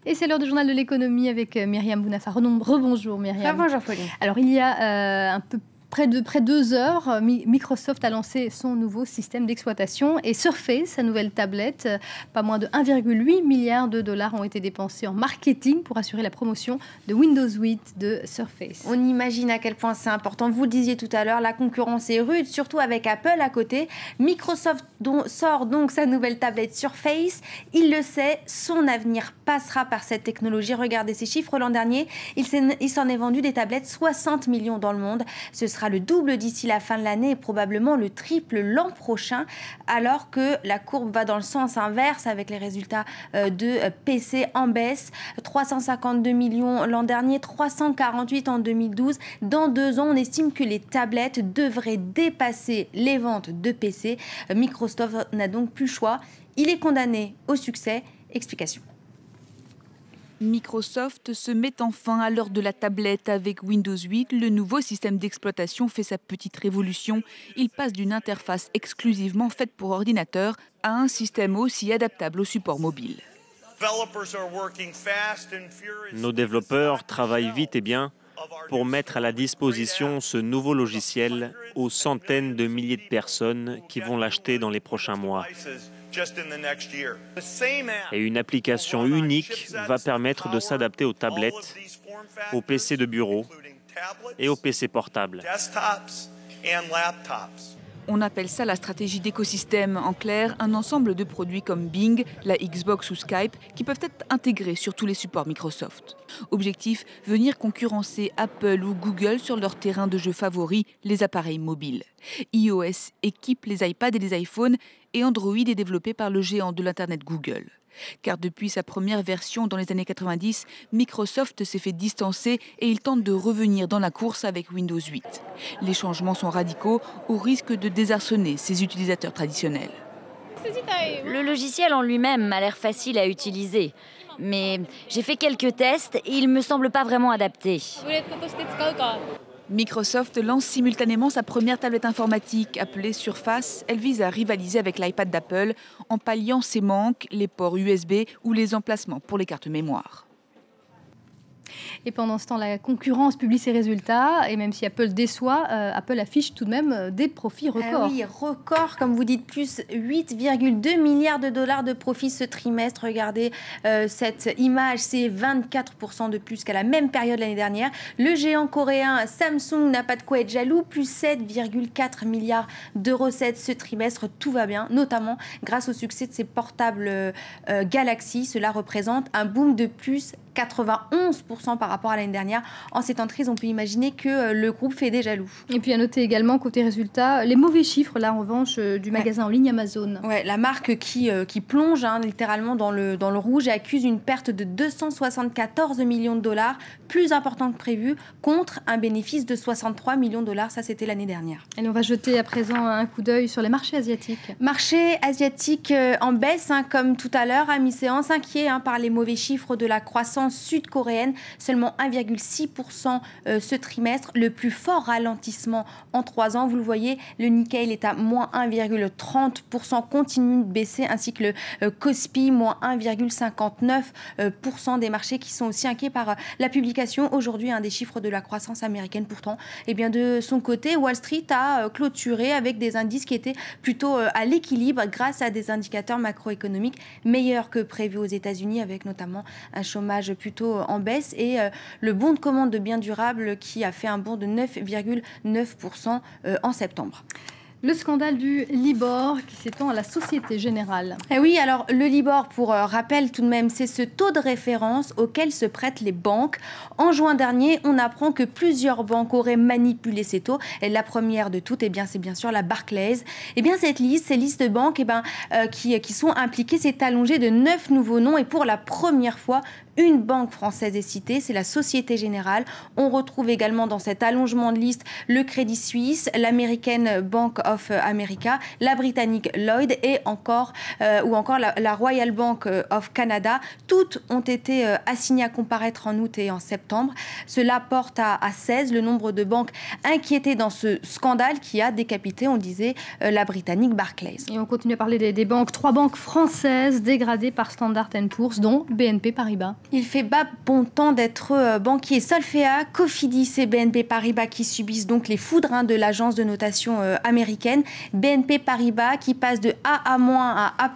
Et c'est l'heure du journal de l'économie avec Myriam Bounafa. Rebonjour Myriam. Bonjour Pauline. Alors il y a près de 2 heures, Microsoft a lancé son nouveau système d'exploitation et Surface, sa nouvelle tablette. Pas moins de 1,8 milliard de dollars ont été dépensés en marketing pour assurer la promotion de Windows 8 de Surface. On imagine à quel point c'est important. Vous le disiez tout à l'heure, la concurrence est rude, surtout avec Apple à côté. Microsoft sort donc sa nouvelle tablette Surface. Il le sait, son avenir passera par cette technologie. Regardez ces chiffres. L'an dernier, il s'en est vendu des tablettes 60 millions dans le monde. Ce sera le double d'ici la fin de l'année et probablement le triple l'an prochain, alors que la courbe va dans le sens inverse avec les résultats de PC en baisse. 352 millions l'an dernier, 348 en 2012. Dans 2 ans, on estime que les tablettes devraient dépasser les ventes de PC. Microsoft n'a donc plus le choix. Il est condamné au succès. Explication. Microsoft se met enfin à l'heure de la tablette avec Windows 8. Le nouveau système d'exploitation fait sa petite révolution. Il passe d'une interface exclusivement faite pour ordinateur à un système aussi adaptable au support mobile. Nos développeurs travaillent vite et bien pour mettre à la disposition ce nouveau logiciel aux centaines de milliers de personnes qui vont l'acheter dans les prochains mois. Et une application unique va permettre de s'adapter aux tablettes, aux PC de bureau et aux PC portables. On appelle ça la stratégie d'écosystème. En clair, un ensemble de produits comme Bing, la Xbox ou Skype qui peuvent être intégrés sur tous les supports Microsoft. Objectif, venir concurrencer Apple ou Google sur leur terrain de jeu favori, les appareils mobiles. iOS équipe les iPads et les iPhones et Android est développé par le géant de l'Internet Google. Car depuis sa première version dans les années 90, Microsoft s'est fait distancer et il tente de revenir dans la course avec Windows 8. Les changements sont radicaux au risque de désarçonner ses utilisateurs traditionnels. Le logiciel en lui-même a l'air facile à utiliser. Mais j'ai fait quelques tests et il ne me semble pas vraiment adapté. Microsoft lance simultanément sa première tablette informatique appelée Surface. Elle vise à rivaliser avec l'iPad d'Apple en palliant ses manques, les ports USB ou les emplacements pour les cartes mémoire. Et pendant ce temps, la concurrence publie ses résultats et même si Apple déçoit, Apple affiche tout de même des profits records. Oui, record, comme vous dites, plus 8,2 milliards de dollars de profits ce trimestre. Regardez cette image, c'est 24% de plus qu'à la même période l'année dernière. Le géant coréen Samsung n'a pas de quoi être jaloux, plus 7,4 milliards de recettes ce trimestre. Tout va bien, notamment grâce au succès de ses portables Galaxy. Cela représente un boom de plus 91% par rapport à l'année dernière. En ces temps de crise, on peut imaginer que le groupe fait des jaloux. Et puis à noter également, côté résultats, les mauvais chiffres, là en revanche, du magasin en ligne Amazon. Ouais, la marque qui plonge littéralement dans le rouge et accuse une perte de 274 millions de dollars, plus important que prévu, contre un bénéfice de 63 millions de dollars. Ça, c'était l'année dernière. Et on va jeter à présent un coup d'œil sur les marchés asiatiques. Marché asiatique en baisse, comme tout à l'heure, à mi-séance, inquiet par les mauvais chiffres de la croissance sud-coréenne, seulement 1,6% ce trimestre, le plus fort ralentissement en 3 ans. Vous le voyez, le Nikkei est à moins 1,30%, continue de baisser, ainsi que le Kospi, moins 1,59% des marchés qui sont aussi inquiets par la publication aujourd'hui des chiffres de la croissance américaine. Pourtant, de son côté, Wall Street a clôturé avec des indices qui étaient plutôt à l'équilibre grâce à des indicateurs macroéconomiques meilleurs que prévu aux États-Unis, avec notamment un chômage plutôt en baisse et le bon de commande de biens durables qui a fait un bond de 9,9% en septembre. Le scandale du Libor qui s'étend à la Société Générale. Et oui, alors le Libor, pour rappel tout de même, c'est ce taux de référence auquel se prêtent les banques. En juin dernier, on apprend que plusieurs banques auraient manipulé ces taux. Et la première de toutes, c'est bien sûr la Barclays. Cette liste, ces listes de banques qui sont impliquées, s'est allongée de 9 nouveaux noms. Et pour la première fois, une banque française est citée, c'est la Société Générale. On retrouve également dans cet allongement de liste le Crédit Suisse, l'américaine Bank of America, la britannique Lloyd et encore la Royal Bank of Canada. Toutes ont été assignées à comparaître en août et en septembre. Cela porte à 16 le nombre de banques inquiétées dans ce scandale qui a décapité, on disait, la britannique Barclays. Et on continue à parler des banques. 3 banques françaises dégradées par Standard & Poor's, dont BNP Paribas. Il fait bon temps d'être banquier. Solfea, Cofidis et BNP Paribas qui subissent donc les foudres de l'agence de notation américaine. BNP Paribas qui passe de A à A+.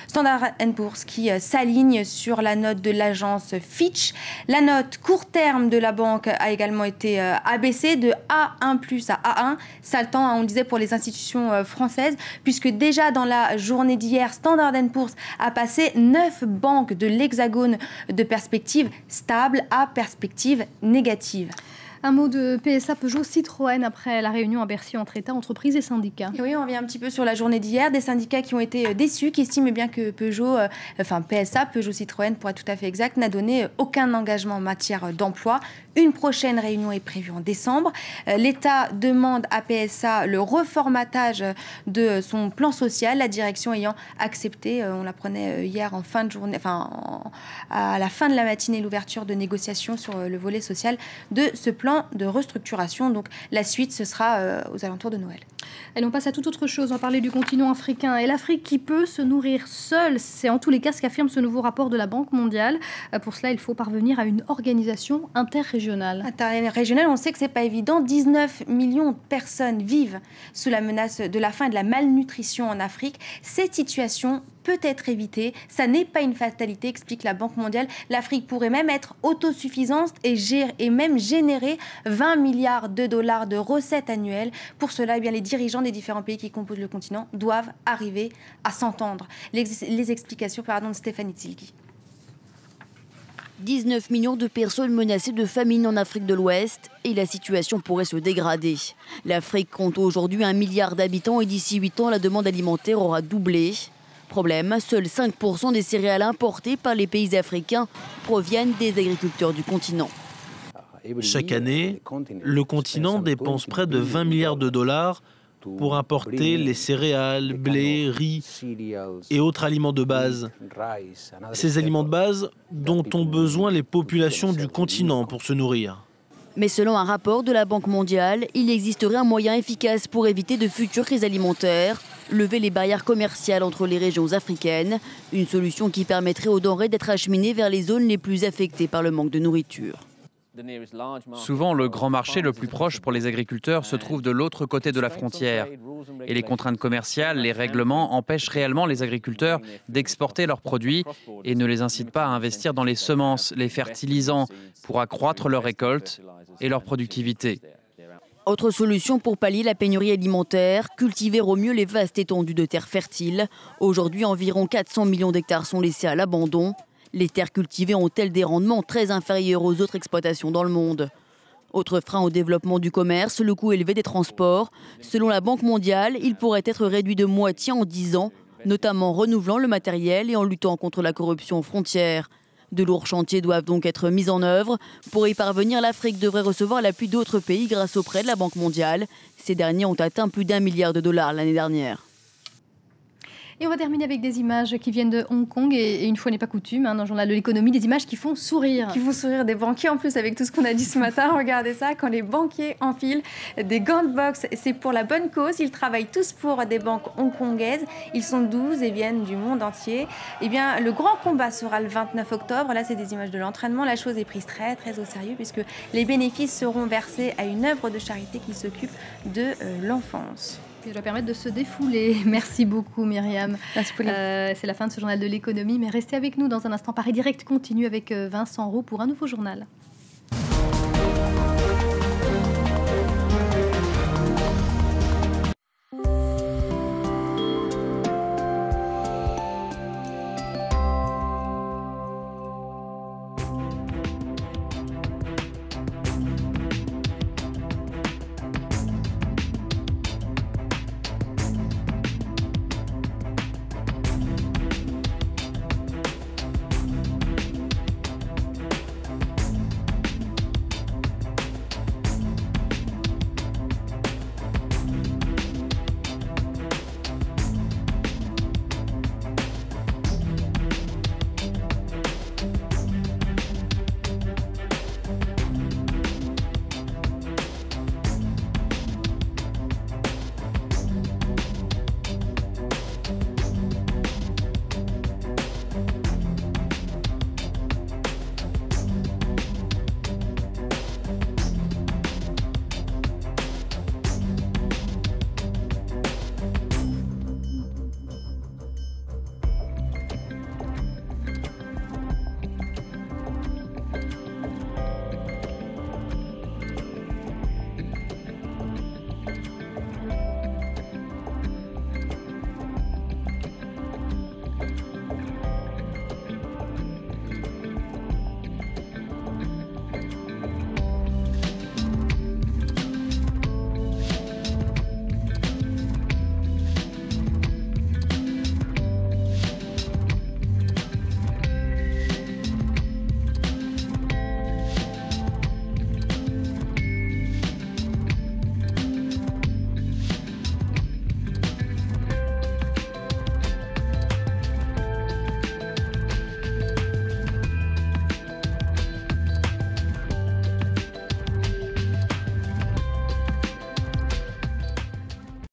Standard & Poor's qui s'aligne sur la note de l'agence Fitch. La note court terme de la banque a également été abaissée de A1+ à A1. Saltant, on le disait, pour les institutions françaises, puisque déjà dans la journée d'hier, Standard & Poor's a passé 9 banques de l'Hexagone de perspective stable à perspective négative. Un mot de PSA, Peugeot, Citroën après la réunion à Bercy entre État, entreprises et syndicats. Et oui, on revient un petit peu sur la journée d'hier. Des syndicats qui ont été déçus, qui estiment bien que PSA, Peugeot Citroën pour être tout à fait exact, n'a donné aucun engagement en matière d'emploi. Une prochaine réunion est prévue en décembre. L'État demande à PSA le reformatage de son plan social, la direction ayant accepté, on l'apprenait hier en fin de journée, à la fin de la matinée, l'ouverture de négociations sur le volet social de ce plan de restructuration. Donc la suite, ce sera aux alentours de Noël. Allez, on passe à toute autre chose. On va parler du continent africain et l'Afrique qui peut se nourrir seule. C'est en tous les cas ce qu'affirme ce nouveau rapport de la Banque mondiale. Pour cela, il faut parvenir à une organisation interrégionale. Interrégionale, on sait que c'est pas évident. 19 millions de personnes vivent sous la menace de la faim et de la malnutrition en Afrique. Cette situation peut être évitée. Ça n'est pas une fatalité, explique la Banque mondiale. L'Afrique pourrait même être autosuffisante et même générer 20 milliards de dollars de recettes annuelles. Pour cela, eh bien, les dirigeants des différents pays qui composent le continent doivent arriver à s'entendre. Les explications de Stéphanie Tsilgi. 19 millions de personnes menacées de famine en Afrique de l'Ouest et la situation pourrait se dégrader. L'Afrique compte aujourd'hui 1 milliard d'habitants et d'ici 8 ans, la demande alimentaire aura doublé. Problème, seuls 5% des céréales importées par les pays africains proviennent des agriculteurs du continent. Chaque année, le continent dépense près de 20 milliards de dollars pour importer les céréales, blé, riz et autres aliments de base. Ces aliments de base dont ont besoin les populations du continent pour se nourrir. Mais selon un rapport de la Banque mondiale, il existerait un moyen efficace pour éviter de futures crises alimentaires, lever les barrières commerciales entre les régions africaines, une solution qui permettrait aux denrées d'être acheminées vers les zones les plus affectées par le manque de nourriture. Souvent, le grand marché le plus proche pour les agriculteurs se trouve de l'autre côté de la frontière. Et les contraintes commerciales, les règlements empêchent réellement les agriculteurs d'exporter leurs produits et ne les incitent pas à investir dans les semences, les fertilisants pour accroître leur récolte et leur productivité. Autre solution pour pallier la pénurie alimentaire, cultiver au mieux les vastes étendues de terres fertiles. Aujourd'hui, environ 400 millions d'hectares sont laissés à l'abandon. Les terres cultivées ont-elles des rendements très inférieurs aux autres exploitations dans le monde? Autre frein au développement du commerce, le coût élevé des transports. Selon la Banque mondiale, il pourrait être réduit de moitié en 10 ans, notamment en renouvelant le matériel et en luttant contre la corruption aux frontières. De lourds chantiers doivent donc être mis en œuvre. Pour y parvenir, l'Afrique devrait recevoir l'appui d'autres pays grâce aux prêts de la Banque mondiale. Ces derniers ont atteint plus d'1 milliard de dollars l'année dernière. Et on va terminer avec des images qui viennent de Hong Kong et une fois n'est pas coutume, dans le journal de l'économie, des images qui font sourire. Qui font sourire des banquiers en plus avec tout ce qu'on a dit ce matin. Regardez ça, quand les banquiers enfilent des gants de boxe, c'est pour la bonne cause. Ils travaillent tous pour des banques hongkongaises. Ils sont 12 et viennent du monde entier. Eh bien, le grand combat sera le 29 octobre. Là, c'est des images de l'entraînement. La chose est prise très, très au sérieux puisque les bénéfices seront versés à une œuvre de charité qui s'occupe de l'enfance. Ça doit permettre de se défouler. Merci beaucoup Myriam. Merci Pauline. C'est la fin de ce journal de l'économie, mais restez avec nous dans un instant. Paris Direct continue avec Vincent Roux pour un nouveau journal.